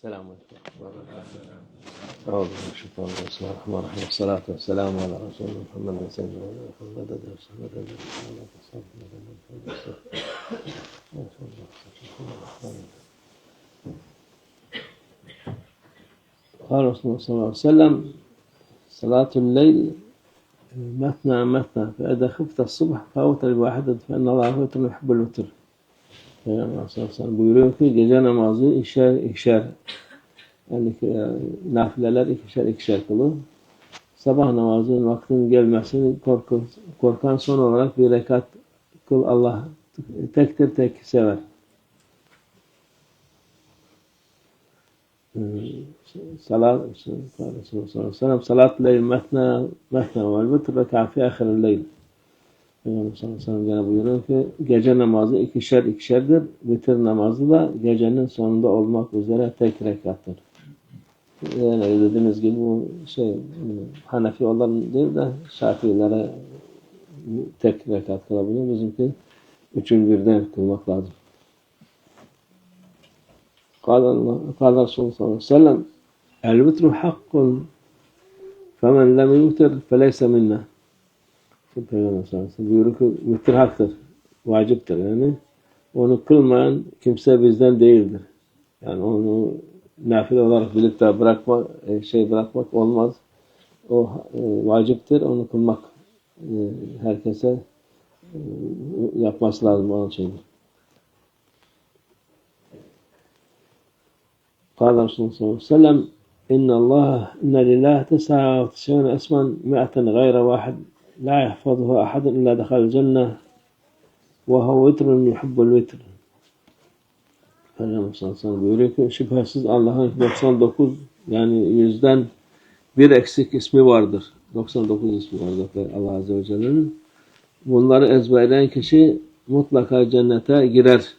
السلام عليكم. أعوذ بالله من الشيطان الرجيم. بسم الله الرحمن الرحيم. والصلاة والسلام على رسول محمد سيدنا محمد قال رسول الله صلى الله عليه وسلم صلاة الليل مثنى مثنى فإذا خفت الصبح فأوتر بواحدة فإن الله وتر يحب الوتر. Peygamber sallallahu aleyhi ve sellem buyuruyor ki gece namazı ikişer yani nafileler ikişer kılın. Sabah namazının vaktinin gelmesini korkan son olarak bir rekat kıl. Allah tektir, tek sever. Salat leyl metna vel vitr reka fi ahiril leyl. Peygamber sallallahu aleyhi ve sellem gene buyuruyor ki gece namazı ikişerdir. Vitir namazı da gecenin sonunda olmak üzere tek rekattır. Yani dediğimiz gibi bu Hanefi olan değil de Şafiilere tek rekat kılabiliyor. Bizimki üçün birden kılmak lazım. Kâle Resulullah sallallahu aleyhi ve sellem el-vitru hakkun femen lem yutir feleyse minna. Peygamber sallallahu aleyhi ve sellem buyuruyor ki vitir haktır, vaciptir yani. Onu kılmayan kimse bizden değildir. Yani onu nafile olarak bilip de bırakmak olmaz. O vaciptir, onu kılmak herkese yapması lazım onun şeydir. Kâle Resulullah sallallahu aleyhi ve sellem inne lillahi tes'a ve tis'ûne esmen mi'aten gayre vahid la yahfazuhu ahadun illa dehalel cenneh ve huve vitrun yuhibbul vitr. Peygamber sallallahu aleyhi ve sellem buyuruyor ki şüphesiz Allah'ın 99 yani 100'den bir eksik ismi vardır. 99 ismi vardır Allah Azze ve Celle'nin. Bunları ezberleyen kişi mutlaka cennete girer.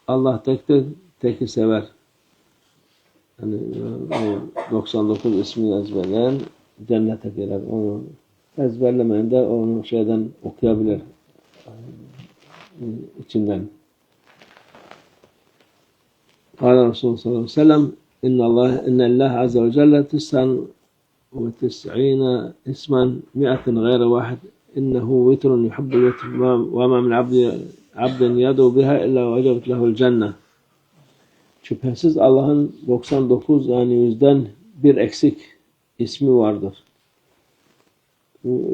Allah tektir, teki sever. Yani 99 ismi ezberleyen cennete girer. Onu ezberlemeyen de onu okuyabilir. İçinden. Kâle Resulullah sallallahu aleyhi ve sellem innallâhe azze ve celle tis'an ve tis'îne ismen mi'aten gayre vahid innehu vitrun yuhibbul vitr ve ma min abdin yadu biha illa vecebet lehu'l cenneh. Şüphesiz Allah'ın 99 yani 100'den bir eksik ismi vardır. Bu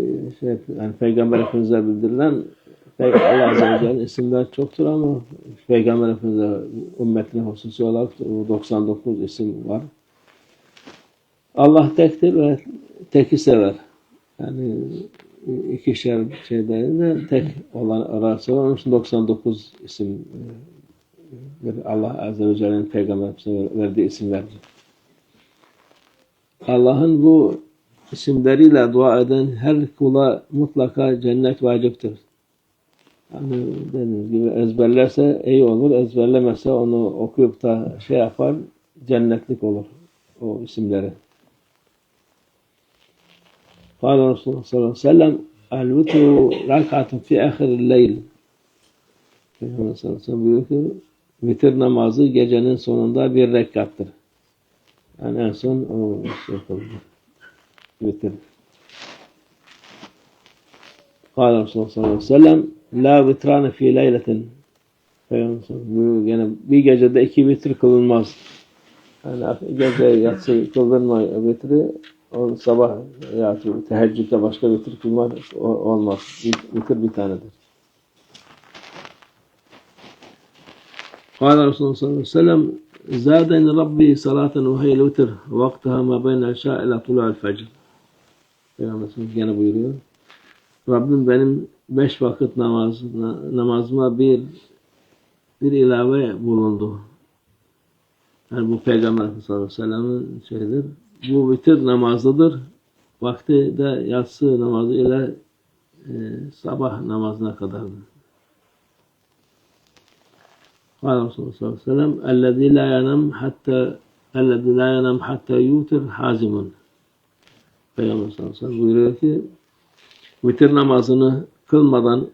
yani Peygamber Efendimiz'e bildirilen Allah Azze ve Celle'nin isimler çoktur ama Peygamber Efendimiz'e ümmetine hususi olarak 99 isim var. Allah tektir ve teki sever. Yani ikişer de tek olan arası var. Onun için 99 isim Allah Azze ve Celle'nin Peygamber Efendimiz'e verdiği isimlerdir. Allah'ın bu isimleriyle dua eden her kula mutlaka cennet vaciptir. Yani dediğimiz gibi ezberlerse iyi olur, ezberlemezse onu okuyup da yapar, cennetlik olur o isimleri. Kâle Resulullah sallallahu aleyhi ve sellem el-vitru rak'atun fi ahiril leyl. Peygamber sallallahu aleyhi ve sellem buyuruyor ki vitir namazı gecenin sonunda bir rekattır. Yani en son o yapılır. Vitir. Kâle Resulullah sallallahu aleyhi ve sellem la vitrane fi leyletin. Yani bir gecede iki vitir kılınmaz. Yani gece yatsı kıldırma vitri, o sabah yatsı teheccüde başka vitir kılmak olmaz. Vitir bir tanedir. Kâle Resulullah sallallahu aleyhi ve sellem zâdeni Rabbi salaten ve heyl vitir vaktaha ma beyne eşâ ila tula'l fecr. Peygamber gene buyuruyor. Rabbim benim 5 vakit namazıma bir ilave bulundu. Yani bu Peygamber sallallahu aleyhi ve sellem'in şeyidir. Bu vitir namazıdır. Vakti de yatsı namazı ile sabah namazına kadardır. Kâle Resulullah sallallahu aleyhi ve sellem ellezî lâ yanam hattâ yutir hazimun. Peygamber sallallahu aleyhi ve sellem buyuruyor ki vitir namazını kılmadan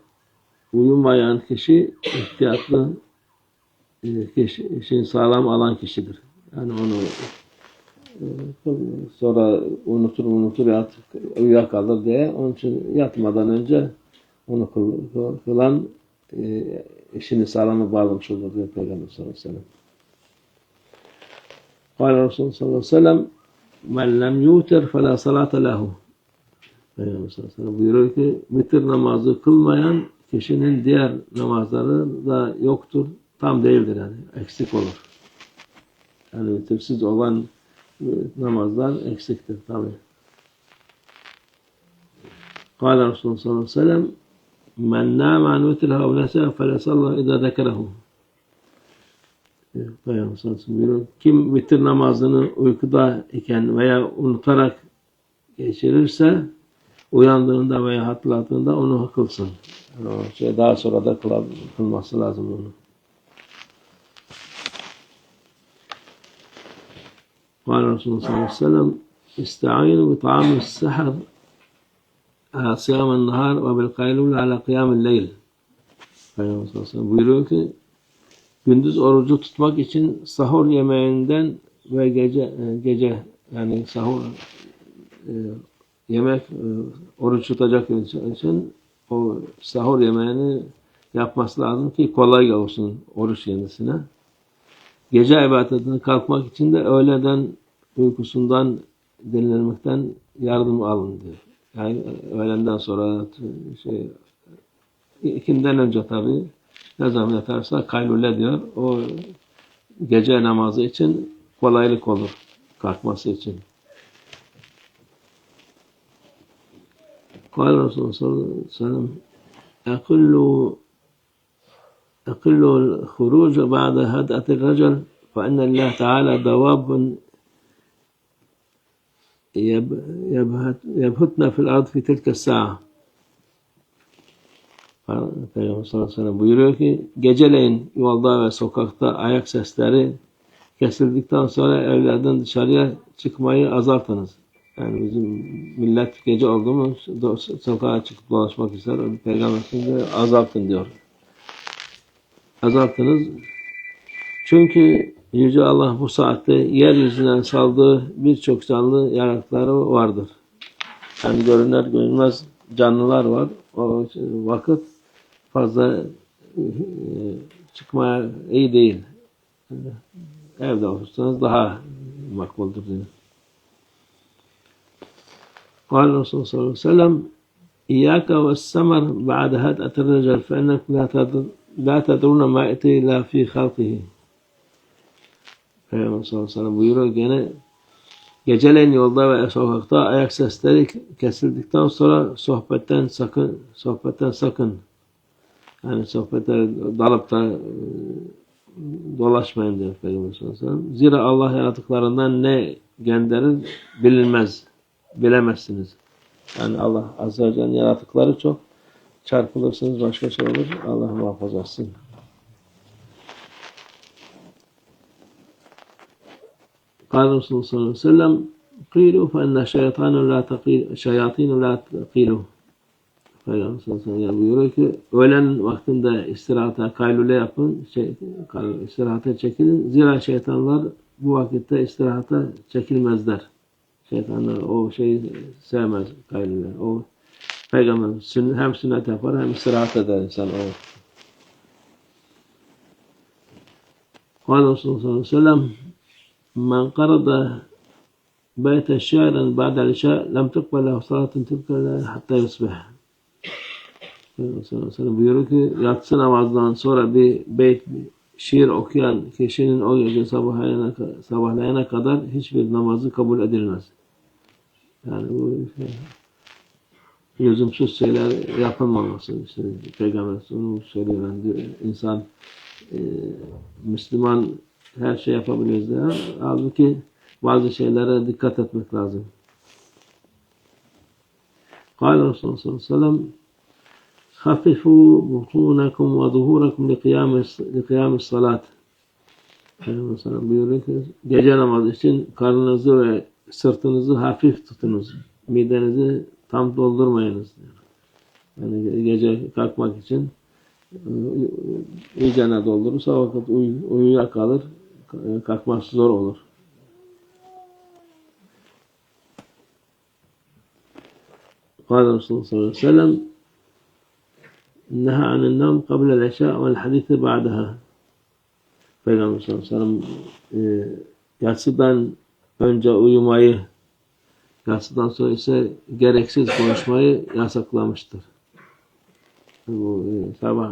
uyumayan kişi ihtiyatlı kişinin sağlam alan kişidir. Yani onu sonra unutur uyuyakalır diye. Onun için yatmadan önce onu kılan işini sağlamı bağlamış olur diyor Peygamber sallallahu aleyhi ve sellem. Kâle Resulullah sallallahu aleyhi ve sellem men lem yuter felâ salâte lehu. Peygamber sallallahu aleyhi ve sellem buyuruyor ki vitir namazı kılmayan kişinin diğer namazları da yoktur. Tam değildir yani. Eksik olur. Yani vitirsiz olan namazlar eksiktir tabi. Kâle Resulullah sallallahu aleyhi ve sellem men nâme an vitriha ev nesâ felesallahu idâ zekerehu. Peygamber sallallahu aleyhi ve sellem buyuruyor. Kim vitir namazını uykuda iken veya unutarak geçirirse uyandığında veya hatırladığında onu kılsın. Yani daha sonra da kılması lazım onu. Kâle Resulullah sallallahu aleyhi ve sellem İsta'inu bi ta'amil sahar siyâmen nahar ve bil kaylûle ala kıyâmil leyl. Peygamber sallallahu aleyhi ve sellem buyuruyor ki gündüz orucu tutmak için sahur yemeğinden ve gece yani sahur yemek oruç tutacak için o sahur yemeğini yapması lazım ki kolay olsun oruç kendisine. Gece ibadetine kalkmak için de öğleden uykusundan dinlenmekten yardım alın diyor. Yani öğlenden sonra ikinden önce tabii ne zaman yatarsa kaylule diyor. O gece namazı için kolaylık olur kalkması için. Kâle Resulullah sallallahu aleyhi ve sellem اقلوا الخروج بعد هدأة الرجل فإن الله تعالى دواب يبهتن في الأرض في تلك الساعة. Peygamber sallallahu aleyhi ve sellem buyuruyor ki geceleyin yolda ve sokakta ayak sesleri kesildikten sonra evlerden dışarıya çıkmayı azaltınız. Yani bizim millet gece oldu mu sokağa çıkıp dolaşmak ister. Peygamber de azaltın diyor. Azaltınız. Çünkü Yüce Allah bu saatte yeryüzünden saldığı birçok canlı yaratıkları vardır. Yani görünür görünmez canlılar var. O vakit fazla çıkmaya iyi değil. Evde olursanız daha makbuldür diyor. قال الرسول صلى الله عليه وسلم إياك والسمر بعد هدأة الرجل فإنك لا تدرون ما أتي إلا في خلقه. Peygamber sallallahu aleyhi ve sellem buyuruyor gene geceleyin yolda ve sokakta ayak sesleri kesildikten sonra sohbetten sakın. Yani sohbete dalıp da dolaşmayın diyor Peygamber sallallahu aleyhi ve sellem. Zira Allah yaratıklarından ne gönderir bilemezsiniz. Yani Allah azze ve celle'nin yaratıkları çok. Çarpılırsınız başka şey olur. Allah muhafaza etsin. Kâle Resulullah sallallahu aleyhi ve sellem قِيلُوا فَاِنَّ شَيَاطِينُ لَا تَقِيلُوا. Peygamber sallallahu aleyhi ve sellem buyuruyor ki öğlen vaktinde istirahata kaylule yapın. İstirahata çekilin. Zira şeytanlar bu vakitte istirahata çekilmezler. Şeytanlar o şeyi sevmez kaylule. O Peygamber hem sünnet yapar hem istirahat eder insan o. Kâle Resulullah sallallahu aleyhi ve sellem men qarada beyte şiiren ba'del işâ lem tukbele salatun tilke hatta yusbih. Peygamber sallallahu aleyhi ve sellem buyuruyor ki yatsı namazdan sonra bir beyt şiir okuyan kişinin o gece sabahlayana kadar hiçbir namazı kabul edilmez. Yani bu lüzumsuz şeyler yapılmaması. İşte Peygamber onu söylüyor. Yani insan Müslüman her şey yapabiliriz diye. Halbuki bazı şeylere dikkat etmek lazım. Kâle Resulullah sallallahu aleyhi ve sellem خَفِّفُوا بُطُونَكُمْ وَظُهُورَكُمْ لِقِيَامِ الصَّلَاةِ. Peygamber sallallahu buyuruyor ki gece namazı için karnınızı ve sırtınızı hafif tutunuz. Midenizi tam doldurmayınız diyor. Yani gece kalkmak için iyicene doldurursa o vakit uyuyakalır. Kalkması zor olur. قال الرسول صلى الله عليه وسلم نهى عن النوم قبل العشاء والحديث بعدها. Peygamber sallallahu aleyhi ve sellem yatsıdan önce uyumayı, yatsıdan sonra ise gereksiz konuşmayı yasaklamıştır. Bu sabah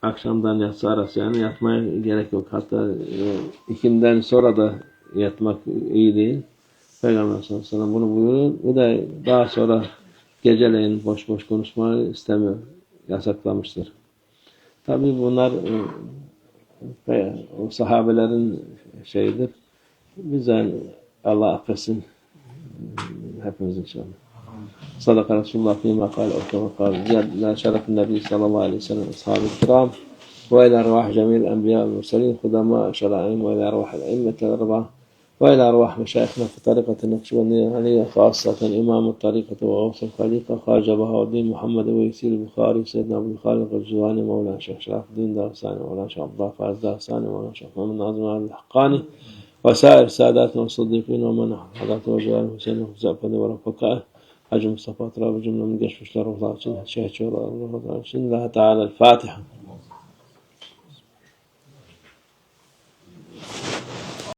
akşamdan yatsı arası yani yatmaya gerek yok. Hatta ikinden sonra da yatmak iyi değil. Peygamber sallallahu aleyhi ve sellem bunu buyuruyor. Bu da daha sonra geceleyin boş boş konuşmayı istemiyor. Yasaklamıştır. Tabii bunlar o sahabelerin şeyidir. Bizden Allah affetsin hepimiz inşallah. Sadaka Resulullah fîmâ kâle ve kâle ziyâdâ şerefin Nebi sallallahu aleyhi ve sellem ashâb-ı kirâm ve ilâ arvâh cemîl enbiyâ ve murselîn hudamâ şerâ'in ve ilâ arvâh el-a'immetel arbâ ve ilâ arvâh meşâihina fi tarîkati Nakşibendiyye aleyhi khâssaten imâm-ı tarîkati ve gavs-ı halîka Hâce Bahâuddîn Muhammed ve Yesîr Bukhari Seyyidina Abdülhâliq el-Cüvâni Mevlâna Şeyh Şerâfuddîn Dağıstâni Mevlâna Şeyh Abdullah Fâiz Dağıstâni Mevlâna Şeyh Muhammed Nazım el-Hakkâni وسائر ساداتنا والصديقين ومن حضرت وجلال حسين وزعفني ورفقائه حج مصطفى تراب جملة من قشف شلر الله شهد شهد الله تعالى الفاتحة.